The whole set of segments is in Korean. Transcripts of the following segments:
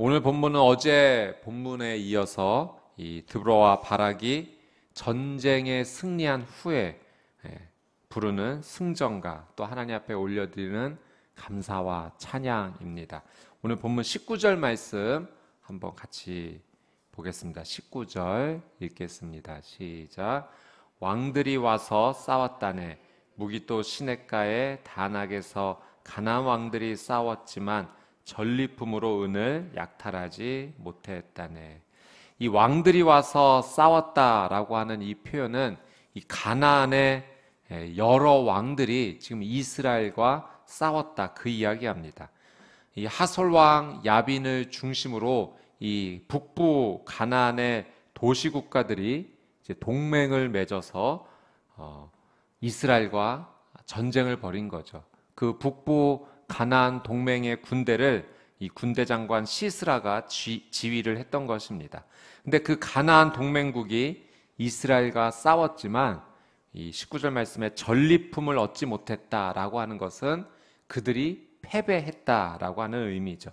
오늘 본문은 어제 본문에 이어서 이 드보라와 바락이 전쟁에 승리한 후에 부르는 승전가, 또 하나님 앞에 올려드리는 감사와 찬양입니다. 오늘 본문 19절 말씀 한번 같이 보겠습니다. 19절 읽겠습니다. 시작. 왕들이 와서 싸웠다네. 무기또 시냇가에 다낙에서 가나안 왕들이 싸웠지만 전리품으로 은을 약탈하지 못했다네. 이 왕들이 와서 싸웠다라고 하는 이 표현은 이 가나안의 여러 왕들이 지금 이스라엘과 싸웠다, 그 이야기합니다. 이 하솔 왕 야빈을 중심으로 이 북부 가나안의 도시 국가들이 이제 동맹을 맺어서 이스라엘과 전쟁을 벌인 거죠. 그 북부 가나안 동맹의 군대를 이 군대 장관 시스라가 지휘를 했던 것입니다. 근데 그 가나안 동맹국이 이스라엘과 싸웠지만 이 19절 말씀에 전리품을 얻지 못했다라고 하는 것은 그들이 패배했다라고 하는 의미죠.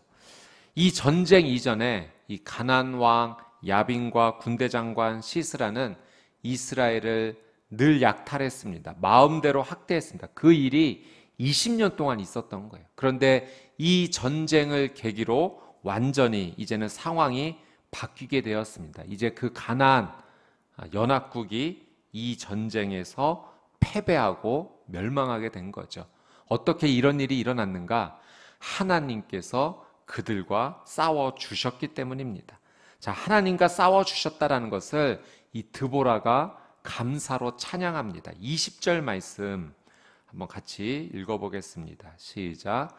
이 전쟁 이전에 이 가나안 왕 야빈과 군대 장관 시스라는 이스라엘을 늘 약탈했습니다. 마음대로 학대했습니다. 그 일이 20년 동안 있었던 거예요. 그런데 이 전쟁을 계기로 완전히 이제는 상황이 바뀌게 되었습니다. 이제 그 가나안 연합국이 이 전쟁에서 패배하고 멸망하게 된 거죠. 어떻게 이런 일이 일어났는가? 하나님께서 그들과 싸워 주셨기 때문입니다. 자, 하나님과 싸워 주셨다라는 것을 이 드보라가 감사로 찬양합니다. 20절 말씀 한번 같이 읽어보겠습니다. 시작.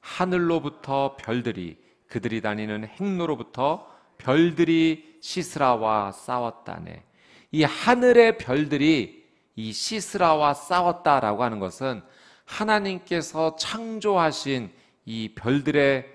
하늘로부터 별들이, 그들이 다니는 행로로부터 별들이 시스라와 싸웠다네. 이 하늘의 별들이 이 시스라와 싸웠다라고 하는 것은 하나님께서 창조하신 이 별들의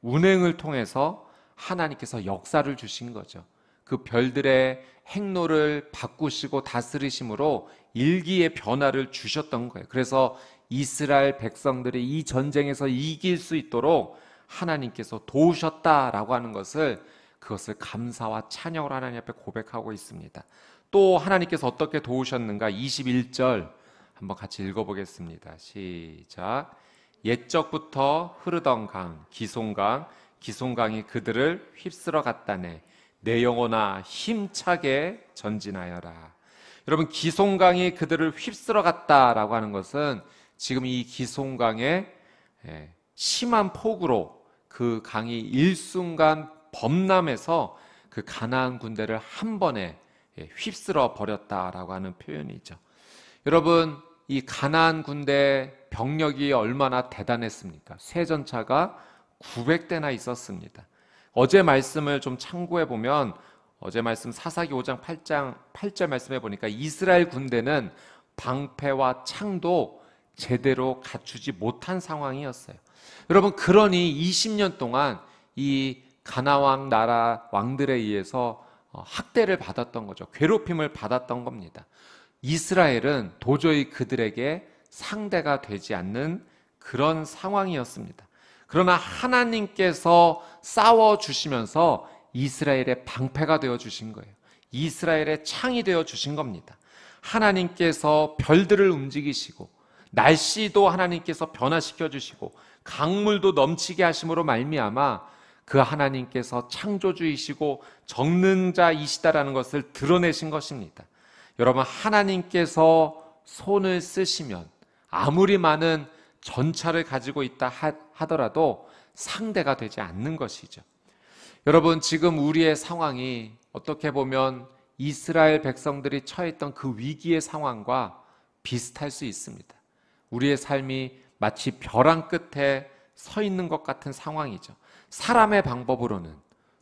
운행을 통해서 하나님께서 역사를 주신 거죠. 그 별들의 행로를 바꾸시고 다스리심으로 일기의 변화를 주셨던 거예요. 그래서 이스라엘 백성들이 이 전쟁에서 이길 수 있도록 하나님께서 도우셨다라고 하는 것을, 그것을 감사와 찬양으로 하나님 앞에 고백하고 있습니다. 또 하나님께서 어떻게 도우셨는가? 21절 한번 같이 읽어보겠습니다. 시작. 옛적부터 흐르던 강, 기송강이 그들을 휩쓸어 갔다네. 내 영혼아 힘차게 전진하여라. 여러분, 기송강이 그들을 휩쓸어 갔다라고 하는 것은 지금 이 기송강의 심한 폭우로 그 강이 일순간 범람해서 그 가나안 군대를 한 번에 휩쓸어 버렸다라고 하는 표현이죠. 여러분, 이 가나안 군대 병력이 얼마나 대단했습니까? 쇠전차가 900대나 있었습니다. 어제 말씀을 좀 참고해 보면, 어제 말씀 사사기 5장 8절 말씀해 보니까 이스라엘 군대는 방패와 창도 제대로 갖추지 못한 상황이었어요. 여러분, 그러니 20년 동안 이 가나안 나라 왕들에 의해서 학대를 받았던 거죠. 괴롭힘을 받았던 겁니다. 이스라엘은 도저히 그들에게 상대가 되지 않는 그런 상황이었습니다. 그러나 하나님께서 싸워주시면서 이스라엘의 방패가 되어주신 거예요. 이스라엘의 창이 되어주신 겁니다. 하나님께서 별들을 움직이시고 날씨도 하나님께서 변화시켜주시고 강물도 넘치게 하심으로 말미암아 그 하나님께서 창조주이시고 정능자이시다라는 것을 드러내신 것입니다. 여러분, 하나님께서 손을 쓰시면 아무리 많은 전차를 가지고 있다 하더라도 상대가 되지 않는 것이죠. 여러분, 지금 우리의 상황이 어떻게 보면 이스라엘 백성들이 처했던 그 위기의 상황과 비슷할 수 있습니다. 우리의 삶이 마치 벼랑 끝에 서 있는 것 같은 상황이죠. 사람의 방법으로는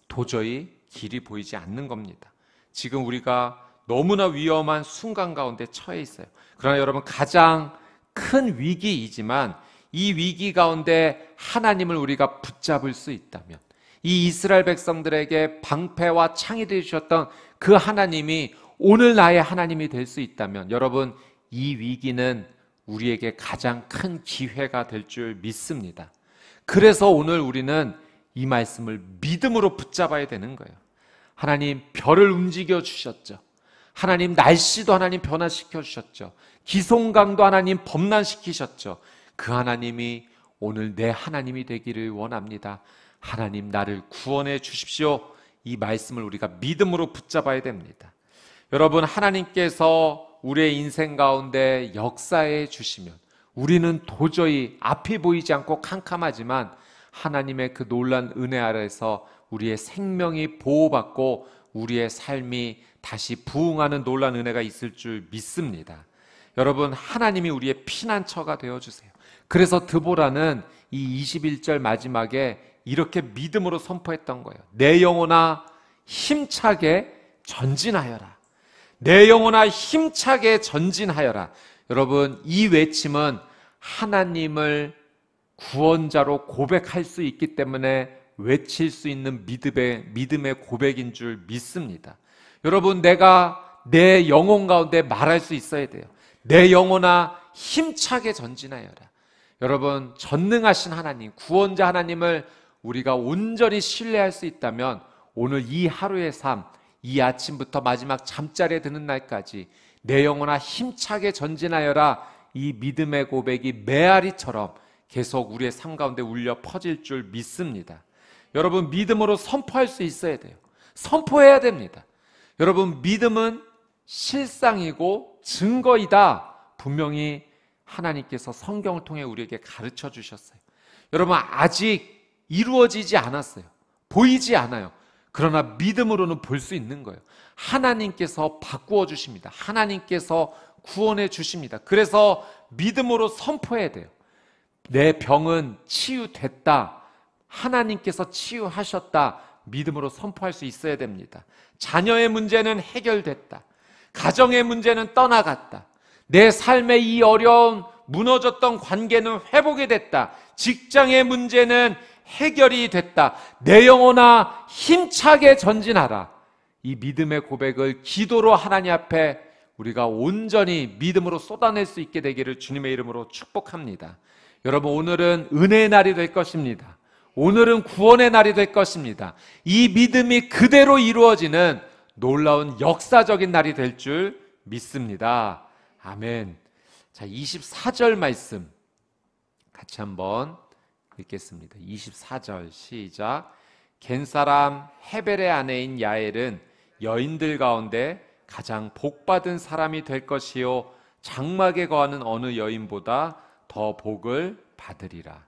도저히 길이 보이지 않는 겁니다. 지금 우리가 너무나 위험한 순간 가운데 처해 있어요. 그러나 여러분, 가장 큰 위기이지만 이 위기 가운데 하나님을 우리가 붙잡을 수 있다면, 이 이스라엘 백성들에게 방패와 창이 되주셨던 그 하나님이 오늘 나의 하나님이 될 수 있다면, 여러분, 이 위기는 우리에게 가장 큰 기회가 될 줄 믿습니다. 그래서 오늘 우리는 이 말씀을 믿음으로 붙잡아야 되는 거예요. 하나님 별을 움직여 주셨죠. 하나님 날씨도 하나님 변화시켜 주셨죠. 기송강도 하나님 범람시키셨죠. 그 하나님이 오늘 내 하나님이 되기를 원합니다. 하나님 나를 구원해 주십시오. 이 말씀을 우리가 믿음으로 붙잡아야 됩니다. 여러분, 하나님께서 우리의 인생 가운데 역사해 주시면 우리는 도저히 앞이 보이지 않고 캄캄하지만 하나님의 그 놀란 은혜 아래에서 우리의 생명이 보호받고 우리의 삶이 다시 부흥하는 놀란 은혜가 있을 줄 믿습니다. 여러분, 하나님이 우리의 피난처가 되어주세요. 그래서 드보라는 이 21절 마지막에 이렇게 믿음으로 선포했던 거예요. 내 영혼아 힘차게 전진하여라. 내 영혼아 힘차게 전진하여라. 여러분, 이 외침은 하나님을 구원자로 고백할 수 있기 때문에 외칠 수 있는 믿음의 고백인 줄 믿습니다. 여러분, 내가 내 영혼 가운데 말할 수 있어야 돼요. 내 영혼아 힘차게 전진하여라. 여러분, 전능하신 하나님, 구원자 하나님을 우리가 온전히 신뢰할 수 있다면 오늘 이 하루의 삶, 이 아침부터 마지막 잠자리에 드는 날까지 내 영혼아 힘차게 전진하여라. 이 믿음의 고백이 메아리처럼 계속 우리의 삶 가운데 울려 퍼질 줄 믿습니다. 여러분, 믿음으로 선포할 수 있어야 돼요. 선포해야 됩니다. 여러분, 믿음은 실상이고 증거이다. 분명히 하나님께서 성경을 통해 우리에게 가르쳐 주셨어요. 여러분, 아직 이루어지지 않았어요. 보이지 않아요. 그러나 믿음으로는 볼 수 있는 거예요. 하나님께서 바꾸어 주십니다. 하나님께서 구원해 주십니다. 그래서 믿음으로 선포해야 돼요. 내 병은 치유됐다. 하나님께서 치유하셨다. 믿음으로 선포할 수 있어야 됩니다. 자녀의 문제는 해결됐다. 가정의 문제는 떠나갔다. 내 삶의 이 어려운 무너졌던 관계는 회복이 됐다. 직장의 문제는 해결이 됐다. 내 영혼아 힘차게 전진하라. 이 믿음의 고백을 기도로 하나님 앞에 우리가 온전히 믿음으로 쏟아낼 수 있게 되기를 주님의 이름으로 축복합니다. 여러분, 오늘은 은혜의 날이 될 것입니다. 오늘은 구원의 날이 될 것입니다. 이 믿음이 그대로 이루어지는 놀라운 역사적인 날이 될 줄 믿습니다. 아멘. 자, 24절 말씀 같이 한번 읽겠습니다. 24절 시작. 겐사람 헤벨의 아내인 야엘은 여인들 가운데 가장 복받은 사람이 될 것이요 장막에 거하는 어느 여인보다 더 복을 받으리라.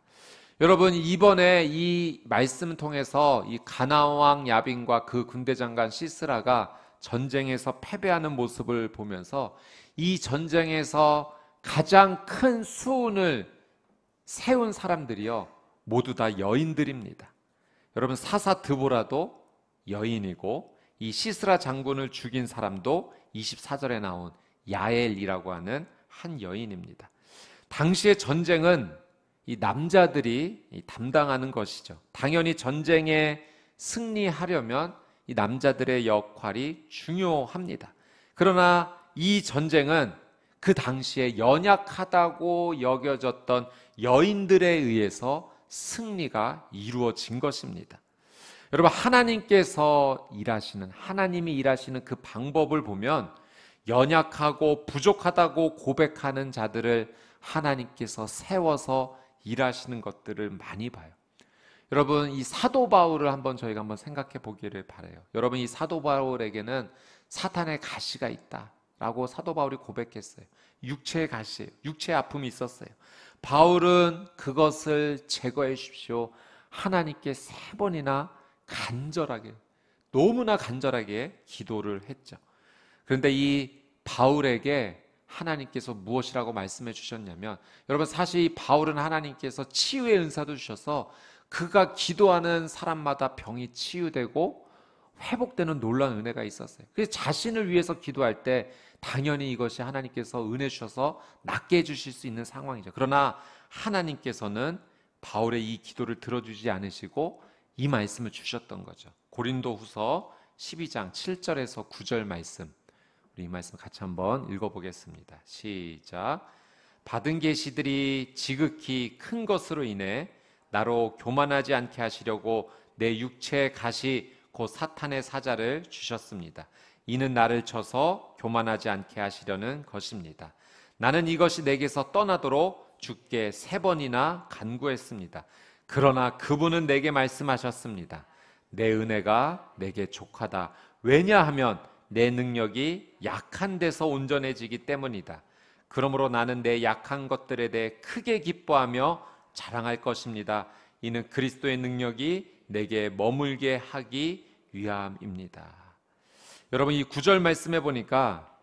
여러분, 이번에 이 말씀을 통해서 이 가나안 왕 야빈과 그 군대 장관 시스라가 전쟁에서 패배하는 모습을 보면서 이 전쟁에서 가장 큰 수운을 세운 사람들이요 모두 다 여인들입니다. 여러분, 사사 드보라도 여인이고 이 시스라 장군을 죽인 사람도 24절에 나온 야엘이라고 하는 한 여인입니다. 당시의 전쟁은 이 남자들이 담당하는 것이죠. 당연히 전쟁에 승리하려면 이 남자들의 역할이 중요합니다. 그러나 이 전쟁은 그 당시에 연약하다고 여겨졌던 여인들에 의해서 승리가 이루어진 것입니다. 여러분, 하나님께서 일하시는, 하나님이 일하시는 그 방법을 보면 연약하고 부족하다고 고백하는 자들을 하나님께서 세워서 일하시는 것들을 많이 봐요. 여러분, 이 사도 바울을 저희가 한번 생각해 보기를 바라요. 여러분, 이 사도 바울에게는 사탄의 가시가 있다라고 사도 바울이 고백했어요. 육체의 가시예요. 육체의 아픔이 있었어요. 바울은 그것을 제거해 주십시오. 하나님께 3번이나 간절하게, 너무나 간절하게 기도를 했죠. 그런데 이 바울에게 하나님께서 무엇이라고 말씀해 주셨냐면, 여러분, 사실 이 바울은 하나님께서 치유의 은사도 주셔서 그가 기도하는 사람마다 병이 치유되고 회복되는 놀라운 은혜가 있었어요. 그래서 자신을 위해서 기도할 때 당연히 이것이 하나님께서 은혜 주셔서 낫게 해주실 수 있는 상황이죠. 그러나 하나님께서는 바울의 이 기도를 들어주지 않으시고 이 말씀을 주셨던 거죠. 고린도후서 12장 7절에서 9절 말씀, 우리 이 말씀 같이 한번 읽어보겠습니다. 시작. 받은 계시들이 지극히 큰 것으로 인해 나로 교만하지 않게 하시려고 내 육체의 가시 곧 사탄의 사자를 주셨습니다. 이는 나를 쳐서 교만하지 않게 하시려는 것입니다. 나는 이것이 내게서 떠나도록 주께 3번이나 간구했습니다. 그러나 그분은 내게 말씀하셨습니다. 내 은혜가 내게 족하다. 왜냐하면 내 능력이 약한 데서 온전해지기 때문이다. 그러므로 나는 내 약한 것들에 대해 크게 기뻐하며 자랑할 것입니다. 이는 그리스도의 능력이 내게 머물게 하기 위함입니다. 여러분, 이 9절 말씀해 보니까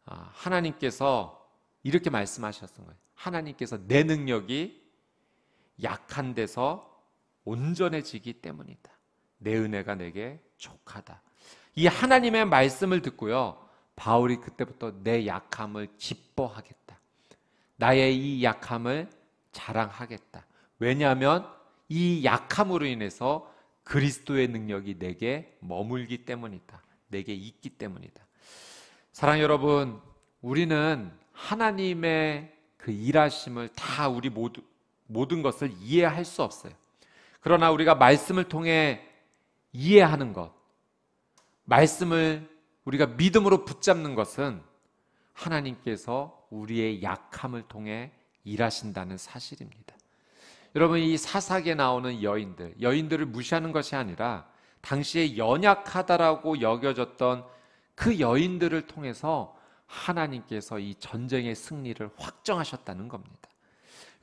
하나님께서 이렇게 말씀하셨던 거예요. 하나님께서 내 능력이 약한 데서 온전해지기 때문이다. 내 은혜가 내게 족하다. 이 하나님의 말씀을 듣고요, 바울이 그때부터 내 약함을 기뻐하겠다. 나의 이 약함을 자랑하겠다. 왜냐하면 이 약함으로 인해서 그리스도의 능력이 내게 머물기 때문이다. 내게 있기 때문이다. 사랑하는 여러분, 우리는 하나님의 그 일하심을 다 우리 모든 것을 이해할 수 없어요. 그러나 우리가 말씀을 통해 이해하는 것, 말씀을 우리가 믿음으로 붙잡는 것은 하나님께서 우리의 약함을 통해 일하신다는 사실입니다. 여러분, 이 사사기에 나오는 여인들을 무시하는 것이 아니라 당시에 연약하다라고 여겨졌던 그 여인들을 통해서 하나님께서 이 전쟁의 승리를 확정하셨다는 겁니다.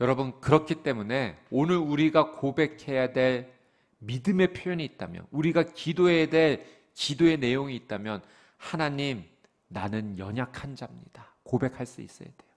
여러분, 그렇기 때문에 오늘 우리가 고백해야 될 믿음의 표현이 있다면, 우리가 기도해야 될 기도의 내용이 있다면, 하나님, 나는 연약한 자입니다. 고백할 수 있어야 돼요.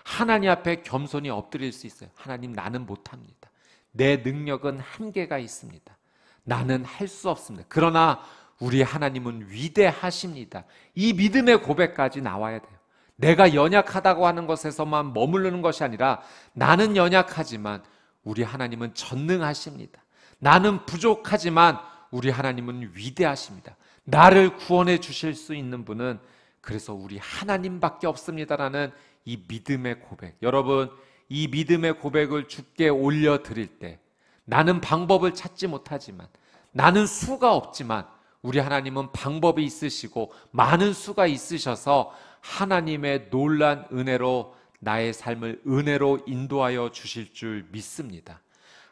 하나님 앞에 겸손히 엎드릴 수 있어요. 하나님, 나는 못합니다. 내 능력은 한계가 있습니다. 나는 할 수 없습니다. 그러나 우리 하나님은 위대하십니다. 이 믿음의 고백까지 나와야 돼요. 내가 연약하다고 하는 것에서만 머무르는 것이 아니라 나는 연약하지만 우리 하나님은 전능하십니다. 나는 부족하지만 우리 하나님은 위대하십니다. 나를 구원해 주실 수 있는 분은 그래서 우리 하나님밖에 없습니다라는 이 믿음의 고백. 여러분, 이 믿음의 고백을 주께 올려드릴 때 나는 방법을 찾지 못하지만, 나는 수가 없지만 우리 하나님은 방법이 있으시고 많은 수가 있으셔서 하나님의 놀란 은혜로 나의 삶을 은혜로 인도하여 주실 줄 믿습니다.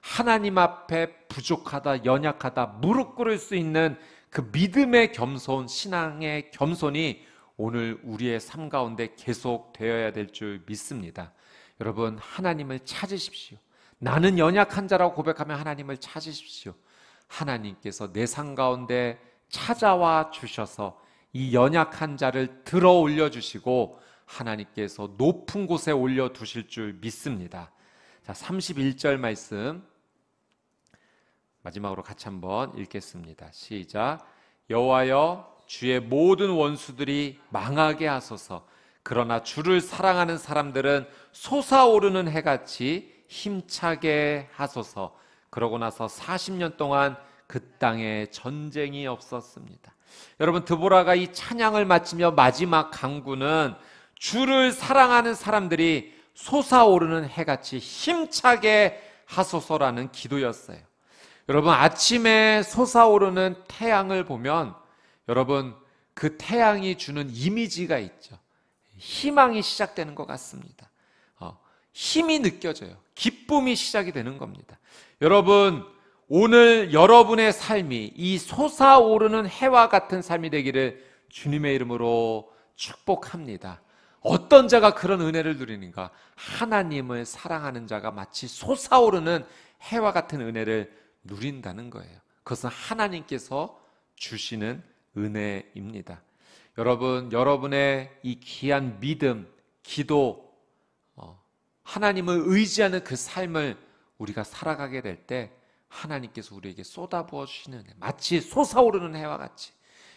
하나님 앞에 부족하다, 연약하다, 무릎 꿇을 수 있는 그 믿음의 겸손, 신앙의 겸손이 오늘 우리의 삶 가운데 계속 되어야 될 줄 믿습니다. 여러분, 하나님을 찾으십시오. 나는 연약한 자라고 고백하면 하나님을 찾으십시오. 하나님께서 내 삶 가운데 찾아와 주셔서 이 연약한 자를 들어 올려주시고 하나님께서 높은 곳에 올려두실 줄 믿습니다. 자, 31절 말씀 마지막으로 같이 한번 읽겠습니다. 시작. 여호와여, 주의 모든 원수들이 망하게 하소서. 그러나 주를 사랑하는 사람들은 솟아오르는 해같이 힘차게 하소서. 그러고 나서 40년 동안 그 땅에 전쟁이 없었습니다. 여러분, 드보라가 이 찬양을 마치며 마지막 간구는 주를 사랑하는 사람들이 솟아오르는 해같이 힘차게 하소서라는 기도였어요. 여러분, 아침에 솟아오르는 태양을 보면 여러분, 그 태양이 주는 이미지가 있죠. 희망이 시작되는 것 같습니다. 힘이 느껴져요. 기쁨이 시작이 되는 겁니다. 여러분, 오늘 여러분의 삶이 이 솟아오르는 해와 같은 삶이 되기를 주님의 이름으로 축복합니다. 어떤 자가 그런 은혜를 누리는가? 하나님을 사랑하는 자가 마치 솟아오르는 해와 같은 은혜를 누린다는 거예요. 그것은 하나님께서 주시는 은혜입니다. 여러분, 여러분의 이 귀한 믿음, 기도, 하나님을 의지하는 그 삶을 우리가 살아가게 될 때 하나님께서 우리에게 쏟아부어 주시는 은혜, 마치 솟아오르는 해와 같이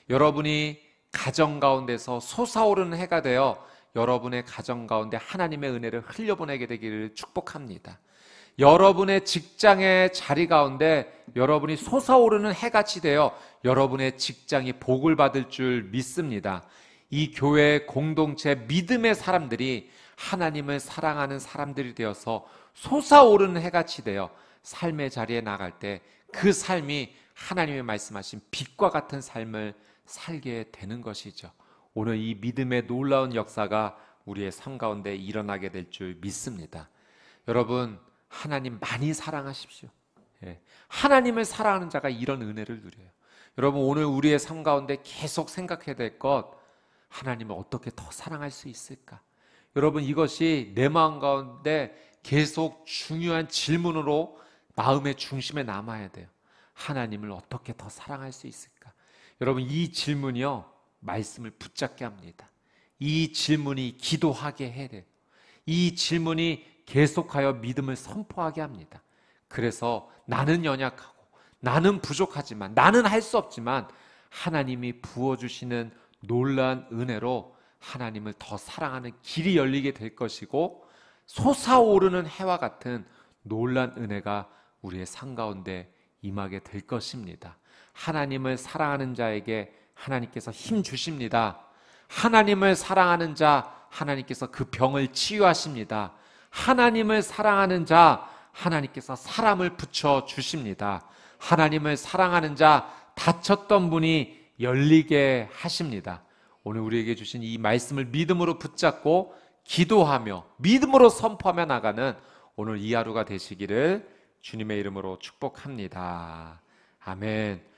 여러분이 가정 가운데서 솟아오르는 해가 되어 여러분의 가정 가운데 하나님의 은혜를 흘려보내게 되기를 축복합니다. 여러분의 직장의 자리 가운데 여러분이 솟아오르는 해같이 되어 여러분의 직장이 복을 받을 줄 믿습니다. 이 교회 공동체 믿음의 사람들이 하나님을 사랑하는 사람들이 되어서 솟아오르는 해같이 되어 삶의 자리에 나갈 때 그 삶이 하나님의 말씀하신 빛과 같은 삶을 살게 되는 것이죠. 오늘 이 믿음의 놀라운 역사가 우리의 삶 가운데 일어나게 될 줄 믿습니다. 여러분, 하나님 많이 사랑하십시오. 예, 하나님을 사랑하는 자가 이런 은혜를 누려요. 여러분, 오늘 우리의 삶 가운데 계속 생각해야 될 것, 하나님을 어떻게 더 사랑할 수 있을까? 여러분, 이것이 내 마음 가운데 계속 중요한 질문으로 마음의 중심에 남아야 돼요. 하나님을 어떻게 더 사랑할 수 있을까? 여러분, 이 질문이요, 말씀을 붙잡게 합니다. 이 질문이 기도하게 해야 돼요. 이 질문이 계속하여 믿음을 선포하게 합니다. 그래서 나는 연약하고 나는 부족하지만, 나는 할 수 없지만 하나님이 부어주시는 놀라운 은혜로 하나님을 더 사랑하는 길이 열리게 될 것이고, 솟아오르는 해와 같은 놀라운 은혜가 우리의 삶 가운데 임하게 될 것입니다. 하나님을 사랑하는 자에게 하나님께서 힘 주십니다. 하나님을 사랑하는 자, 하나님께서 그 병을 치유하십니다. 하나님을 사랑하는 자, 하나님께서 사람을 붙여 주십니다. 하나님을 사랑하는 자, 닫혔던 문이 열리게 하십니다. 오늘 우리에게 주신 이 말씀을 믿음으로 붙잡고 기도하며 믿음으로 선포하며 나가는 오늘 이 하루가 되시기를 주님의 이름으로 축복합니다. 아멘.